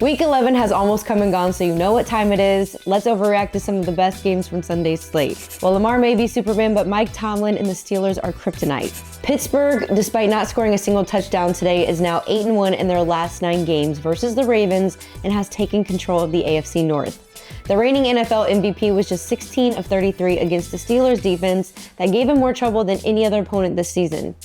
Week 11 has almost come and gone, so you know what time it is. Let's overreact to some of the best games from Sunday's slate. Well, Lamar may be Superman, but Mike Tomlin and the Steelers are kryptonite. Pittsburgh, despite not scoring a single touchdown today, is now 8-1 in their last 9 games versus the Ravens and has taken control of the AFC North. The reigning NFL MVP was just 16 of 33 against the Steelers defense that gave him more trouble than any other opponent this season.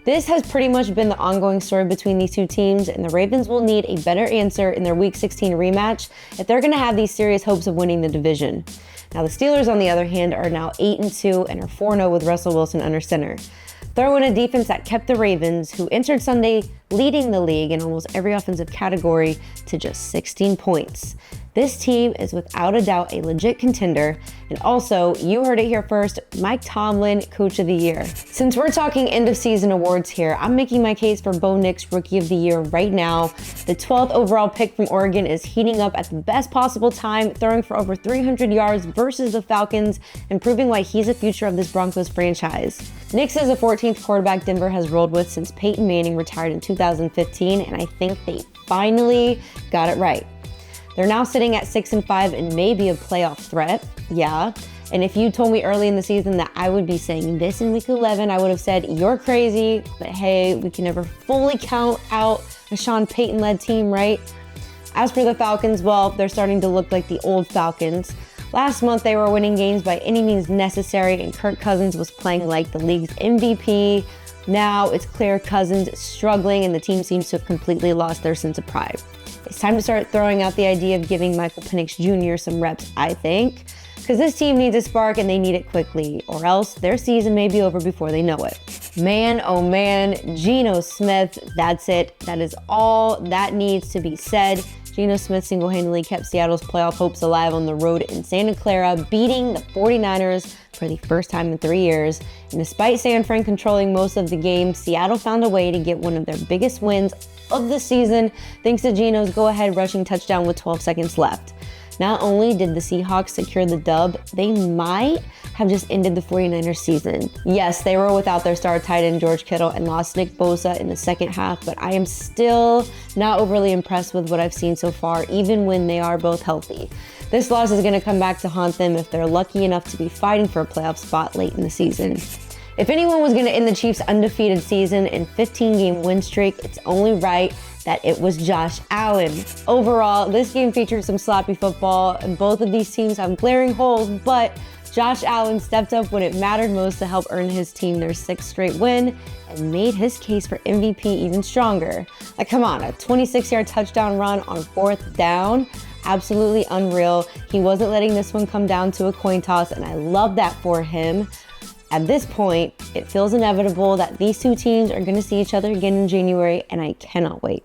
This has pretty much been the ongoing story between these two teams, and the Ravens will need a better answer in their Week 16 rematch if they're going to have these serious hopes of winning the division. Now, the Steelers, on the other hand, are now 8-2 and are 4-0 with Russell Wilson under center. Throw in a defense that kept the Ravens, who entered Sunday leading the league in almost every offensive category, to just 16 points. This team is without a doubt a legit contender. And also, you heard it here first, Mike Tomlin, Coach of the Year. Since we're talking end of season awards here, I'm making my case for Bo Nix Rookie of the Year right now. The 12th overall pick from Oregon is heating up at the best possible time, throwing for over 300 yards versus the Falcons and proving why he's the future of this Broncos franchise. Nix is the 14th quarterback Denver has rolled with since Peyton Manning retired in 2015, and I think they finally got it right. They're now sitting at 6-5 and maybe a playoff threat. Yeah. And if you told me early in the season that I would be saying this in week 11, I would have said, you're crazy. But hey, we can never fully count out a Sean Payton-led team, right? As for the Falcons, well, they're starting to look like the old Falcons. Last month, they were winning games by any means necessary, and Kirk Cousins was playing like the league's MVP. Now it's clear Cousins is struggling, and the team seems to have completely lost their sense of pride. It's time to start throwing out the idea of giving Michael Penix Jr. some reps, I think, because this team needs a spark and they need it quickly, or else their season may be over before they know it. Man, oh man, Geno Smith, that's it. That is all that needs to be said. Geno Smith single-handedly kept Seattle's playoff hopes alive on the road in Santa Clara, beating the 49ers for the first time in 3 years. And despite San Fran controlling most of the game, Seattle found a way to get one of their biggest wins of the season thanks to Geno's go-ahead rushing touchdown with 12 seconds left. Not only did the Seahawks secure the dub, they might have just ended the 49ers season. Yes, they were without their star tight end George Kittle and lost Nick Bosa in the second half, but I am still not overly impressed with what I've seen so far, even when they are both healthy. This loss is going to come back to haunt them if they're lucky enough to be fighting for a playoff spot late in the season. If anyone was going to end the Chiefs' undefeated season and 15-game win streak, it's only right that it was Josh Allen. Overall, this game featured some sloppy football, and both of these teams have glaring holes, but Josh Allen stepped up when it mattered most to help earn his team their 6th straight win and made his case for MVP even stronger. Like, come on, a 26-yard touchdown run on 4th down? Absolutely unreal. He wasn't letting this one come down to a coin toss, and I love that for him. At this point, it feels inevitable that these two teams are going to see each other again in January, and I cannot wait.